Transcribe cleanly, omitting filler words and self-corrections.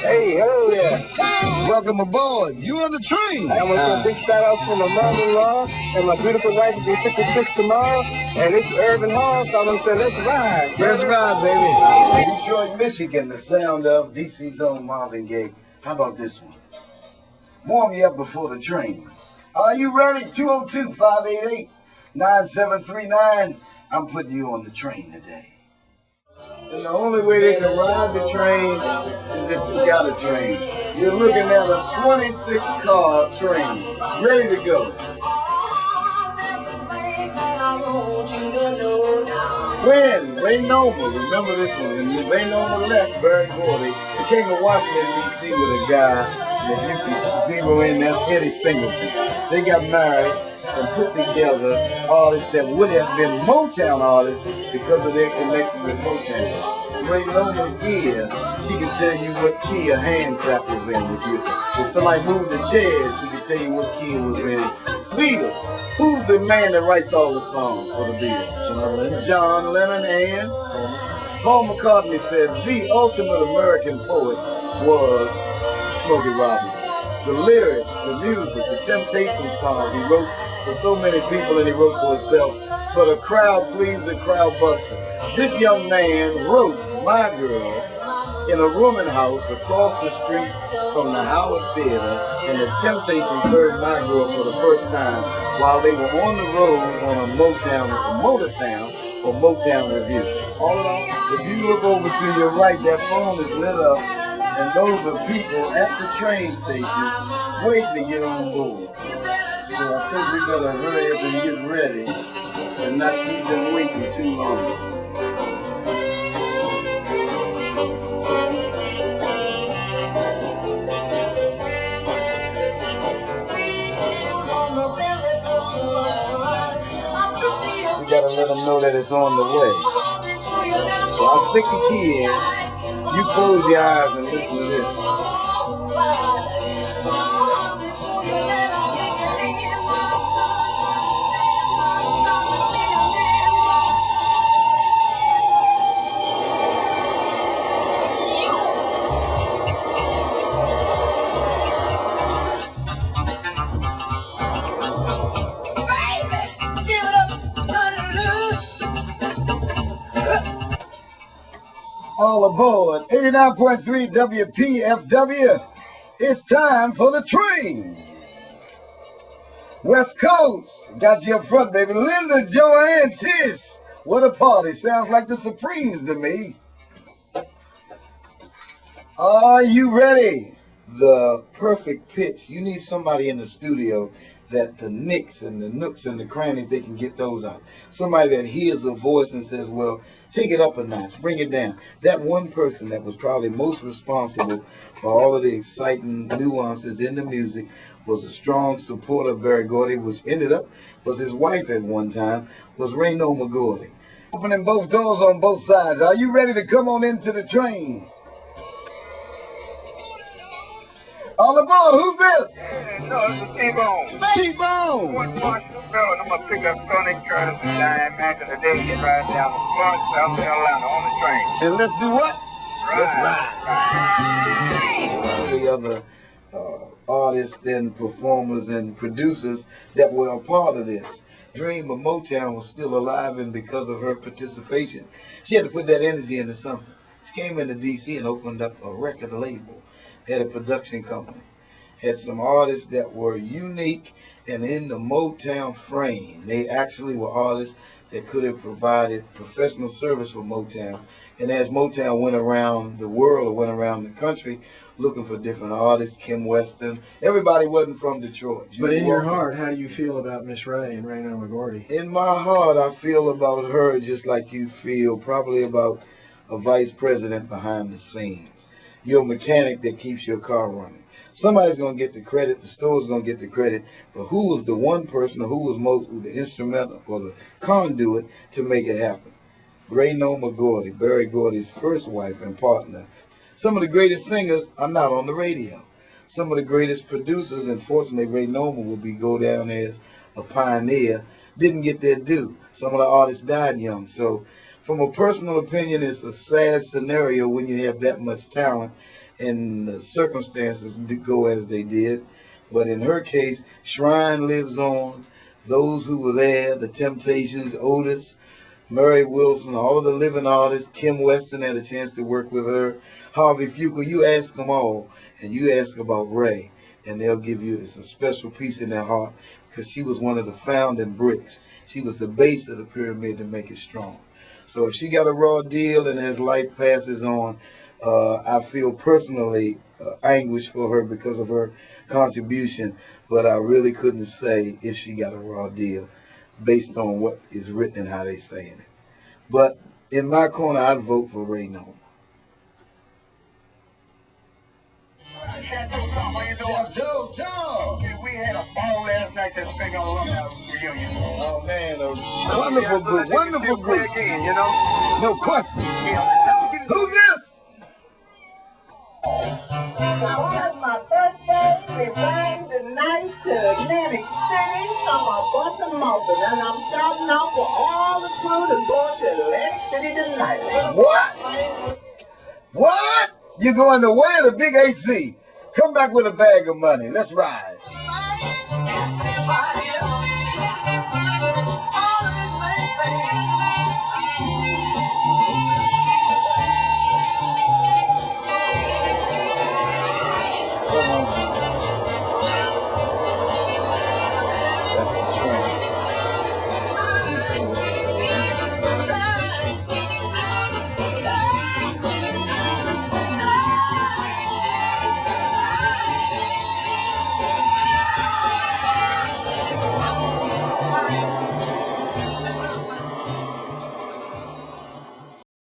Hey, hello there. Welcome aboard. You on the train. I want to big shout out to my mother-in-law and my beautiful wife will be 56 tomorrow. And it's Urban Hall, so I'm going to say, let's ride. Let's ride, baby. Detroit, Michigan, the sound of DC's own Marvin Gaye. How about this one? Warm me up before the train. Are you ready? 202-588-9739. I'm putting you on the train today. And the only way they can ride the train is if you got a train. You're looking at a 26-car train, ready to go. When Raynoma, remember this one, when Raynoma left Barry Gordy, he came to Washington, D.C. with a guy, and if you can zero in, that's Eddie Singleton. They got married and put together artists that would have been Motown artists because of their connection with Motown. Raynoma's ear, she can tell you what key a hand clap was in. If somebody moved the chair, she can tell you what key it was in. Beatles, who's the man that writes all the songs for the Beatles? John Lennon and Paul McCartney said the ultimate American poet was Smokey Robinson. The lyrics, the music, the Temptation songs he wrote for so many people and he wrote for himself, but a crowd pleaser, crowd buster. This young man wrote My Girl in a rooming house across the street from the Howard Theater, and the Temptations heard My Girl for the first time while they were on the road on a Motown review. All along, if you look over to your right, that phone is lit up, and those are people at the train station waiting to get on board. So I think we better hurry up and get ready and not keep them waiting too long. We gotta let them know that it's on the way. So I'll stick the key in. You close your eyes and listen to this. All aboard 89.3 WPFW. It's time for the train. West Coast, got you up front, baby. Linda, Joanne, Tish. What a party. Sounds like the Supremes to me. Are you ready? The perfect pitch. You need somebody in the studio that the nicks and the nooks and the crannies, they can get those out. Somebody that hears a voice and says, well, take it up a notch, bring it down. That one person that was probably most responsible for all of the exciting nuances in the music was a strong supporter of Barry Gordy, was his wife at one time, was Raynoma Gordy. Opening both doors on both sides. Are you ready to come on into the train? All aboard, who's this? No, it's a T-Bone. T-Bone. One Marshall Bell, and I'm going to pick up Tony Curtis and Diane Mack and the day get right down to Florence, South Carolina on the train. And let's do what? Let's ride. The other artists and performers and producers that were a part of this. Dream of Motown was still alive, and because of her participation, she had to put that energy into something. She came into D.C. and opened up a record label, had a production company, had some artists that were unique and in the Motown frame. They actually were artists that could have provided professional service for Motown. And as Motown went around the world or went around the country looking for different artists, Kim Weston, everybody wasn't from Detroit. But in your heart, how do you feel about Miss Ray and Raynoma Gordy? In my heart, I feel about her just like you feel probably about a vice president behind the scenes. You're a mechanic that keeps your car running. Somebody's going to get the credit, the store's going to get the credit, but who was the one person or who was the instrumental or the conduit to make it happen? Raynoma Gordy, Barry Gordy's first wife and partner. Some of the greatest singers are not on the radio. Some of the greatest producers, and fortunately Raynoma will go down as a pioneer, didn't get their due. Some of the artists died young. So from a personal opinion, it's a sad scenario when you have that much talent and the circumstances go as they did. But in her case, Shrine lives on. Those who were there, the Temptations, Otis, Murray Wilson, all of the living artists, Kim Weston had a chance to work with her, Harvey Fuqua, you ask them all, and you ask about Ray, and they'll give you, it's a special piece in their heart, because she was one of the founding bricks. She was the base of the pyramid to make it strong. So if she got a raw deal and as life passes on, I feel personally anguished for her because of her contribution, but I really couldn't say if she got a raw deal based on what is written and how they saying it. But in my corner, I'd vote for Raynoma. We had a ball last night that's big on reunion. Oh man, a wonderful group, wonderful group. Again, you know? No question. Who's this? Now, on my birthday, we rang the night to Atlantic City from a bus of Motown, and I'm starting off for all the crew to go to Atlantic City tonight. What? What? You going to where? The big AC. Come back with a bag of money. Let's ride.